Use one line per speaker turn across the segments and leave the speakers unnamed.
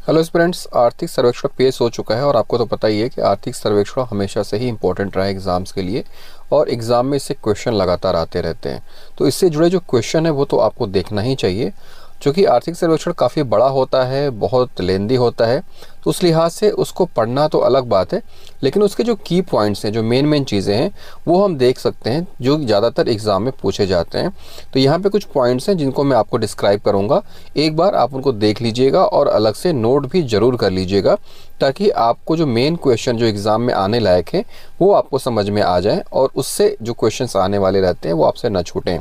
Hello students, आर्थिक सर्वेक्षण पेश हो चुका है और आपको तो पता ही है कि आर्थिक सर्वेक्षण हमेशा से ही इम्पोर्टेंट रहा है एग्ज़ाम्स के लिए और एग्ज़ाम में इससे क्वेश्चन लगातार आते रहते हैं। तो इससे जुड़े जो क्वेश्चन है वो तो आपको देखना ही चाहिए, क्योंकि आर्थिक सर्वेक्षण काफ़ी बड़ा होता है, बहुत लेंदी होता है। तो उस लिहाज से उसको पढ़ना तो अलग बात है, लेकिन उसके जो की पॉइंट्स हैं, जो मेन चीज़ें हैं, वो हम देख सकते हैं जो ज़्यादातर एग्ज़ाम में पूछे जाते हैं। तो यहाँ पे कुछ पॉइंट्स हैं जिनको मैं आपको डिस्क्राइब करूँगा। एक बार आप उनको देख लीजिएगा और अलग से नोट भी ज़रूर कर लीजिएगा, ताकि आपको जो मेन क्वेश्चन जो एग्ज़ाम में आने लायक हैं वो आपको समझ में आ जाए और उससे जो क्वेश्चंस आने वाले रहते हैं वो आपसे न छूटें।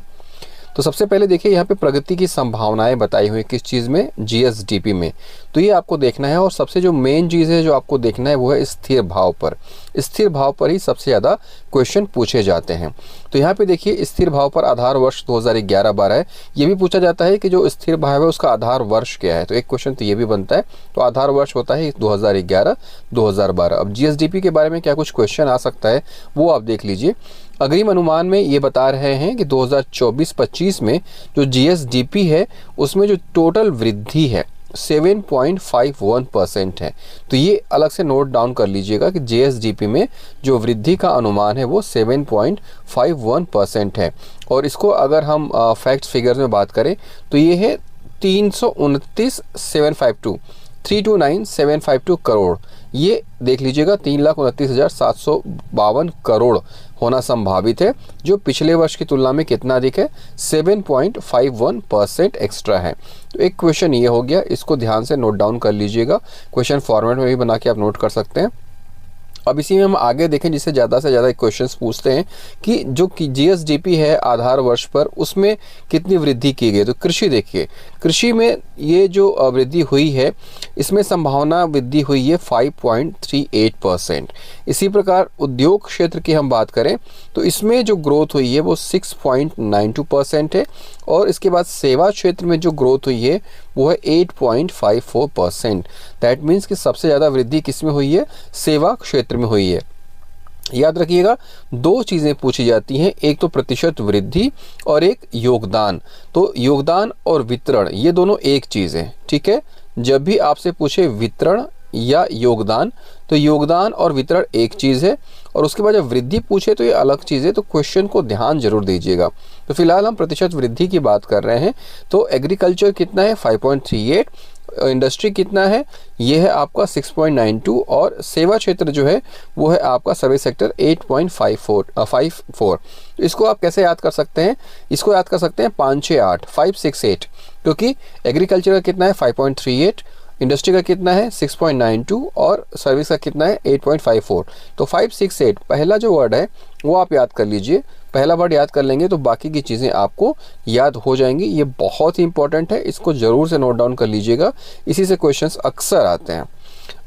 तो सबसे पहले देखिए, यहाँ पे प्रगति की संभावनाएं बताई हुई किस चीज़ में, जीएसडीपी में। तो ये आपको देखना है और सबसे जो मेन चीज़ है जो आपको देखना है वो है स्थिर भाव पर। स्थिर भाव पर ही सबसे ज़्यादा क्वेश्चन पूछे जाते हैं। तो यहाँ पे देखिए, स्थिर भाव पर आधार वर्ष 2011-12 है। ये भी पूछा जाता है कि जो स्थिर भाव है उसका आधार वर्ष क्या है, तो एक क्वेश्चन तो ये भी बनता है। तो आधार वर्ष होता है 2011-2012। अब जीएसडीपी के बारे में क्या कुछ क्वेश्चन आ सकता है वो आप देख लीजिए। अग्रिम अनुमान में ये बता रहे हैं कि 2024-25 में जो जीएसडीपी है उसमें जो टोटल वृद्धि है 7.51% है। तो ये अलग से नोट डाउन कर लीजिएगा कि जीएसडीपी में जो वृद्धि का अनुमान है वो 7.51% है। और इसको अगर हम फैक्ट्स फिगर्स में बात करें तो ये है 329,752 करोड़। ये देख लीजिएगा 3,29,752 करोड़ होना संभावित है, जो पिछले वर्ष की तुलना में कितना अधिक है, 7.51% एक्स्ट्रा है। तो एक क्वेश्चन ये हो गया, इसको ध्यान से नोट डाउन कर लीजिएगा। क्वेश्चन फॉर्मेट में भी बना के आप नोट कर सकते हैं। अब इसी में हम आगे देखें, जिससे ज़्यादा से ज़्यादा क्वेश्चंस पूछते हैं कि जो जीएसडीपी है आधार वर्ष पर उसमें कितनी वृद्धि की गई। तो कृषि देखिए, कृषि में ये जो वृद्धि हुई है इसमें संभावना वृद्धि हुई है 5.38%। इसी प्रकार उद्योग क्षेत्र की हम बात करें तो इसमें जो ग्रोथ हुई है वो 6.92% है। और इसके बाद सेवा क्षेत्र में जो ग्रोथ हुई है वो है 8.54%। दैट मीन्स कि सबसे ज़्यादा वृद्धि किस में हुई है, सेवा क्षेत्र में हुई है। याद रखिएगा, दो चीज़ें पूछी जाती हैं, एक तो प्रतिशत वृद्धि और एक योगदान। तो योगदान और वितरण ये दोनों एक चीज़ है, ठीक है। जब भी आपसे पूछे वितरण या योगदान, तो योगदान और वितरण एक चीज़ है, और उसके बाद जब वृद्धि पूछे तो ये अलग चीज़ है। तो क्वेश्चन को ध्यान जरूर दीजिएगा। तो फिलहाल हम प्रतिशत वृद्धि की बात कर रहे हैं। तो एग्रीकल्चर कितना है, 5.38। इंडस्ट्री कितना है, ये है आपका 6.92। और सेवा क्षेत्र जो है वो है आपका सर्विस सेक्टर 8.54। इसको आप कैसे याद कर सकते हैं, इसको याद कर सकते हैं 568, क्योंकि एग्रीकल्चर का कितना है 5.38, इंडस्ट्री का कितना है 6.92 और सर्विस का कितना है 8.54। तो 568 पहला जो वर्ड है वो आप याद कर लीजिए। पहला वर्ड याद कर लेंगे तो बाकी की चीज़ें आपको याद हो जाएंगी। ये बहुत ही इंपॉर्टेंट है, इसको ज़रूर से नोट डाउन कर लीजिएगा, इसी से क्वेश्चंस अक्सर आते हैं।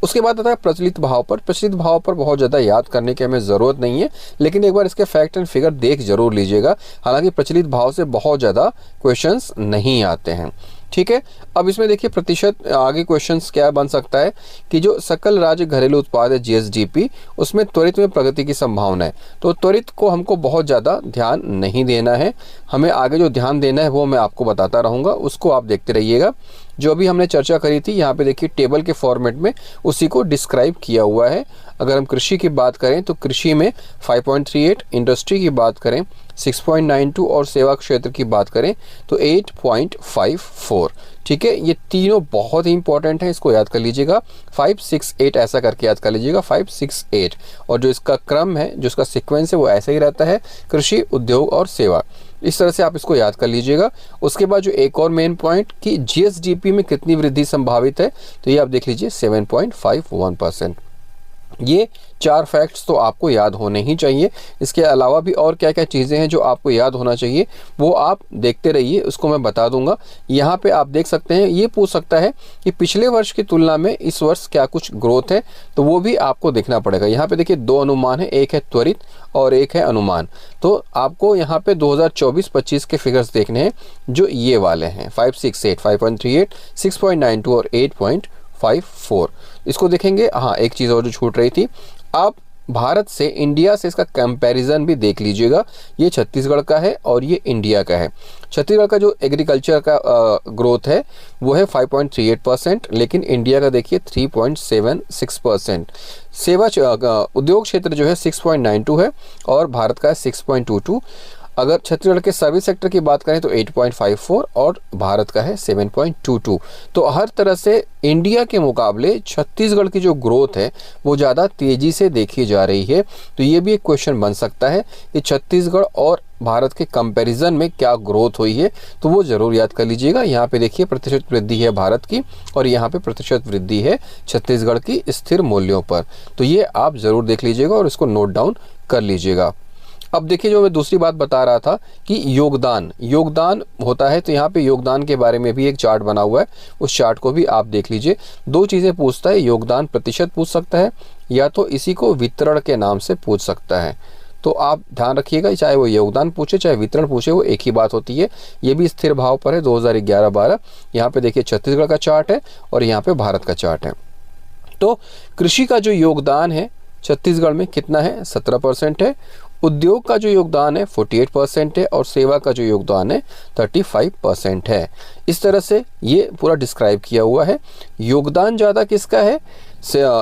उसके बाद आता है प्रचलित भाव पर। प्रचलित भाव पर बहुत ज़्यादा याद करने की हमें ज़रूरत नहीं है, लेकिन एक बार इसके फैक्ट एंड फिगर देख जरूर लीजिएगा। हालांकि प्रचलित भाव से बहुत ज़्यादा क्वेश्चंस नहीं आते हैं, ठीक है। अब इसमें देखिए प्रतिशत, आगे क्वेश्चंस क्या बन सकता है कि जो सकल राज्य घरेलू उत्पाद है जीएसडीपी, उसमें त्वरित में प्रगति की संभावना है। तो त्वरित को हमको बहुत ज़्यादा ध्यान नहीं देना है, हमें आगे जो ध्यान देना है वो मैं आपको बताता रहूँगा, उसको आप देखते रहिएगा। जो भी हमने चर्चा करी थी यहाँ पे देखिए टेबल के फॉर्मेट में उसी को डिस्क्राइब किया हुआ है। अगर हम कृषि की बात करें तो कृषि में 5.38, इंडस्ट्री की बात करें 6.92 और सेवा क्षेत्र की बात करें तो 8.54, ठीक है। ये तीनों बहुत ही इंपॉर्टेंट है, इसको याद कर लीजिएगा। 568 ऐसा करके याद कर लीजिएगा, 568। और जो इसका क्रम है, जो इसका सीक्वेंस है वो ऐसा ही रहता है, कृषि, उद्योग और सेवा। इस तरह से आप इसको याद कर लीजिएगा। उसके बाद जो एक और मेन पॉइंट कि जीएसडीपी में कितनी वृद्धि संभावित है, तो ये आप देख लीजिए 7.51%। ये चार फैक्ट्स तो आपको याद होने ही चाहिए। इसके अलावा भी और क्या क्या चीज़ें हैं जो आपको याद होना चाहिए वो आप देखते रहिए, उसको मैं बता दूंगा। यहाँ पे आप देख सकते हैं, ये पूछ सकता है कि पिछले वर्ष की तुलना में इस वर्ष क्या कुछ ग्रोथ है, तो वो भी आपको देखना पड़ेगा। यहाँ पे देखिए दो अनुमान है, एक है त्वरित और एक है अनुमान। तो आपको यहाँ पे 2024-25 के फिगर्स देखने हैं जो ये वाले हैं, 568, 5.38, 6.92 और 8.54। इसको देखेंगे। हाँ, एक चीज़ और जो छूट रही थी, आप भारत से, इंडिया से इसका कंपैरिजन भी देख लीजिएगा। ये छत्तीसगढ़ का है और ये इंडिया का है। छत्तीसगढ़ का जो एग्रीकल्चर का ग्रोथ है वो है 5.38%, लेकिन इंडिया का देखिए 3.76%। सेवा उद्योग क्षेत्र जो है 6.92 है और भारत का है 6.22। अगर छत्तीसगढ़ के सर्विस सेक्टर की बात करें तो 8.54 और भारत का है 7.22। तो हर तरह से इंडिया के मुकाबले छत्तीसगढ़ की जो ग्रोथ है वो ज़्यादा तेज़ी से देखी जा रही है। तो ये भी एक क्वेश्चन बन सकता है कि छत्तीसगढ़ और भारत के कंपैरिजन में क्या ग्रोथ हुई है, तो वो ज़रूर याद कर लीजिएगा। यहाँ पे देखिए प्रतिशत वृद्धि है भारत की और यहाँ पे प्रतिशत वृद्धि है छत्तीसगढ़ की स्थिर मूल्यों पर। तो ये आप ज़रूर देख लीजिएगा और इसको नोट डाउन कर लीजिएगा। अब देखिए जो मैं दूसरी बात बता रहा था कि योगदान होता है, तो यहाँ पे योगदान के बारे में भी एक चार्ट बना हुआ है, उस चार्ट को भी आप देख लीजिए। दो चीज़ें पूछता है, योगदान प्रतिशत पूछ सकता है या तो इसी को वितरण के नाम से पूछ सकता है। तो आप ध्यान रखिएगा, चाहे वो योगदान पूछे चाहे वितरण पूछे वो एक ही बात होती है। ये भी स्थिर भाव पर है 2011-12। यहाँ पे देखिए छत्तीसगढ़ का चार्ट है और यहाँ पे भारत का चार्ट है। तो कृषि का जो योगदान है छत्तीसगढ़ में कितना है, 17% है। उद्योग का जो योगदान है 48% है और सेवा का जो योगदान है 35% है। इस तरह से ये पूरा डिस्क्राइब किया हुआ है। योगदान ज़्यादा किसका है,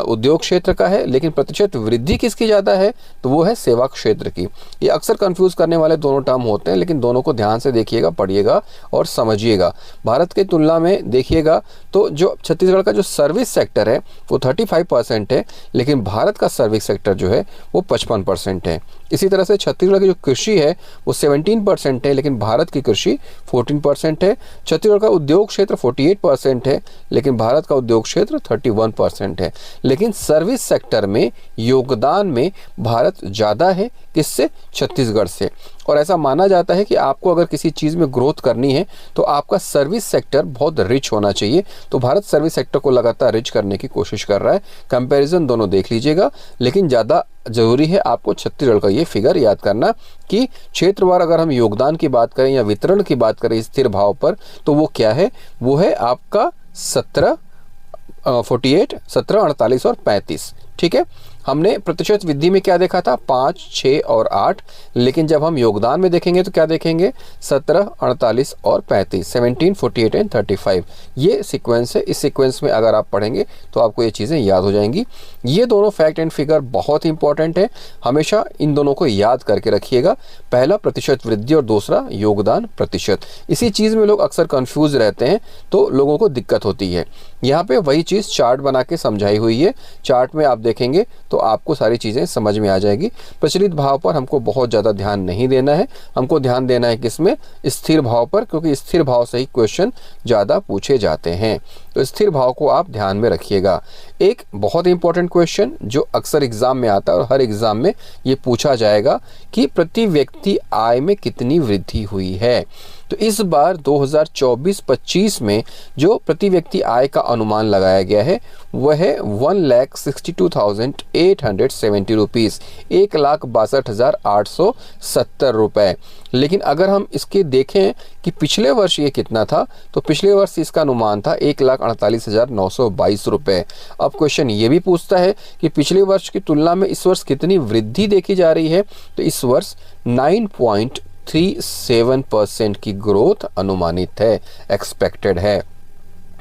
उद्योग क्षेत्र का है, लेकिन प्रतिशत वृद्धि किसकी ज़्यादा है, तो वो है सेवा क्षेत्र की। ये अक्सर कंफ्यूज करने वाले दोनों टर्म होते हैं, लेकिन दोनों को ध्यान से देखिएगा, पढ़िएगा और समझिएगा। भारत की तुलना में देखिएगा तो जो छत्तीसगढ़ का जो सर्विस सेक्टर है वो 35% है, लेकिन भारत का सर्विस सेक्टर जो है वो 55% है। इसी तरह से छत्तीसगढ़ की जो कृषि है वो 17% है, लेकिन भारत की कृषि 14% है। छत्तीसगढ़ का उद्योग क्षेत्र 48% है, लेकिन भारत का उद्योग क्षेत्र 31% है। लेकिन सर्विस सेक्टर में योगदान में भारत ज़्यादा है, किससे, छत्तीसगढ़ से। और ऐसा माना जाता है कि आपको अगर किसी चीज़ में ग्रोथ करनी है तो आपका सर्विस सेक्टर बहुत रिच होना चाहिए। तो भारत सर्विस सेक्टर को लगातार रिच करने की कोशिश कर रहा है। कंपैरिजन दोनों देख लीजिएगा, लेकिन ज़्यादा ज़रूरी है आपको छत्तीसगढ़ का ये फिगर याद करना कि क्षेत्रवार अगर हम योगदान की बात करें या वितरण की बात करें स्थिर भाव पर, तो वो क्या है, वो है आपका 48, 17, 48 और 35। ठीक है, हमने प्रतिशत वृद्धि में क्या देखा था, 5, 6 और 8, लेकिन जब हम योगदान में देखेंगे तो क्या देखेंगे, 17, 48 और 35, 17, 48 एंड 35। ये सीक्वेंस है। इस सीक्वेंस में अगर आप पढ़ेंगे तो आपको ये चीज़ें याद हो जाएंगी। ये दोनों फैक्ट एंड फिगर बहुत इंपॉर्टेंट है, हमेशा इन दोनों को याद करके रखिएगा। पहला प्रतिशत वृद्धि और दूसरा योगदान प्रतिशत। इसी चीज़ में लोग अक्सर कन्फ्यूज रहते हैं तो लोगों को दिक्कत होती है। यहाँ पे वही चीज़ चार्ट बना के समझाई हुई है। चार्ट में आप देखेंगे तो आपको सारी चीज़ें समझ में आ जाएगी। प्रचलित भाव पर हमको बहुत ज़्यादा ध्यान नहीं देना है, हमको ध्यान देना है किसमें, स्थिर भाव पर, क्योंकि स्थिर भाव से ही क्वेश्चन ज़्यादा पूछे जाते हैं। तो स्थिर भाव को आप ध्यान में रखिएगा। एक बहुत इंपॉर्टेंट क्वेश्चन जो अक्सर एग्जाम में आता है और हर एग्जाम में ये पूछा जाएगा कि प्रति व्यक्ति आय में कितनी वृद्धि हुई है। तो इस बार 2024-25 में जो प्रति व्यक्ति आय का अनुमान लगाया गया है वह है 1,62,870 रुपीज़, 1,62,870 रुपये। लेकिन अगर हम इसके देखें कि पिछले वर्ष ये कितना था, तो पिछले वर्ष इसका अनुमान था 1,48,922 रुपये। अब क्वेश्चन ये भी पूछता है कि पिछले वर्ष की तुलना में इस वर्ष कितनी वृद्धि देखी जा रही है, तो इस वर्ष 9.37% की ग्रोथ अनुमानित है, एक्सपेक्टेड है।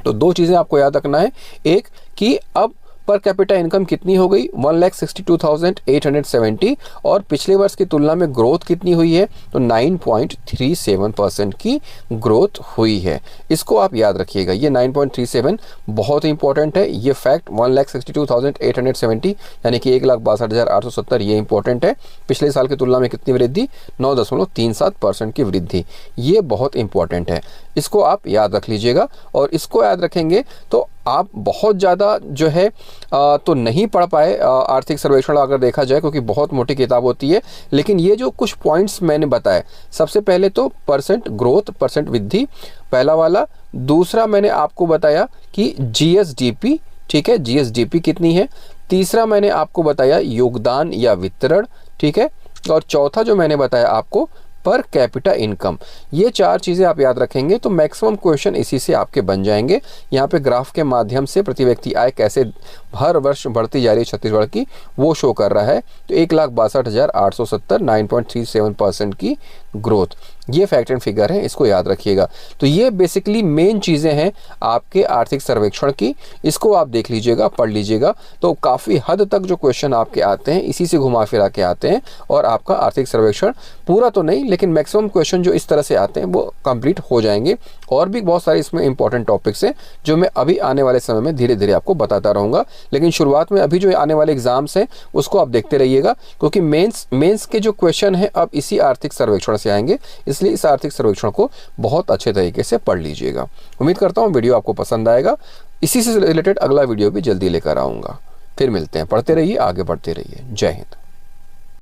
तो दो चीज़ें आपको याद रखना है, एक कि अब पर कैपिटा इनकम कितनी हो गई, 1,62,870, और पिछले वर्ष की तुलना में ग्रोथ कितनी हुई है, तो 9.37% की ग्रोथ हुई है। इसको आप याद रखिएगा, ये 9.37 बहुत इंपॉर्टेंट है। ये फैक्ट 1,62,870 यानी कि 1,62,870 ये इंपॉर्टेंट है। पिछले साल की तुलना में कितनी वृद्धि, 9.37% की वृद्धि, ये बहुत इंपॉर्टेंट है। इसको आप याद रख लीजिएगा, और इसको याद रखेंगे तो आप बहुत ज़्यादा जो है तो नहीं पढ़ पाए आर्थिक सर्वेक्षण अगर देखा जाए, क्योंकि बहुत मोटी किताब होती है। लेकिन ये जो कुछ पॉइंट्स मैंने बताए, सबसे पहले तो परसेंट ग्रोथ, परसेंट वृद्धि पहला वाला। दूसरा मैंने आपको बताया कि जीएसडीपी, ठीक है, जीएसडीपी कितनी है। तीसरा मैंने आपको बताया योगदान या वितरण, ठीक है। और चौथा जो मैंने बताया आपको पर कैपिटा इनकम। ये 4 चीज़ें आप याद रखेंगे तो मैक्सिमम क्वेश्चन इसी से आपके बन जाएंगे। यहाँ पे ग्राफ के माध्यम से प्रति व्यक्ति आय कैसे हर वर्ष बढ़ती जा रही है छत्तीसगढ़ की, वो शो कर रहा है। तो 1,62,870 9.37% की ग्रोथ, ये फैक्ट एंड फिगर है, इसको याद रखिएगा। तो ये बेसिकली मेन चीज़ें हैं आपके आर्थिक सर्वेक्षण की, इसको आप देख लीजिएगा, पढ़ लीजिएगा। तो काफ़ी हद तक जो क्वेश्चन आपके आते हैं इसी से घुमा फिरा के आते हैं, और आपका आर्थिक सर्वेक्षण पूरा तो नहीं लेकिन मैक्सिमम क्वेश्चन जो इस तरह से आते हैं वो कंप्लीट हो जाएंगे। और भी बहुत सारे इसमें इंपॉर्टेंट टॉपिक्स हैं जो मैं अभी आने वाले समय में धीरे धीरे आपको बताता रहूँगा। लेकिन शुरुआत में अभी जो आने वाले एग्जाम्स हैं उसको आप देखते रहिएगा, क्योंकि मेंस के जो क्वेश्चन हैं अब इसी आर्थिक सर्वेक्षण से आएंगे, इसलिए इस आर्थिक सर्वेक्षण को बहुत अच्छे तरीके से पढ़ लीजिएगा। उम्मीद करता हूँ वीडियो आपको पसंद आएगा। इसी से रिलेटेड अगला वीडियो भी जल्दी लेकर आऊँगा। फिर मिलते हैं, पढ़ते रहिए, आगे बढ़ते रहिए। जय हिंद।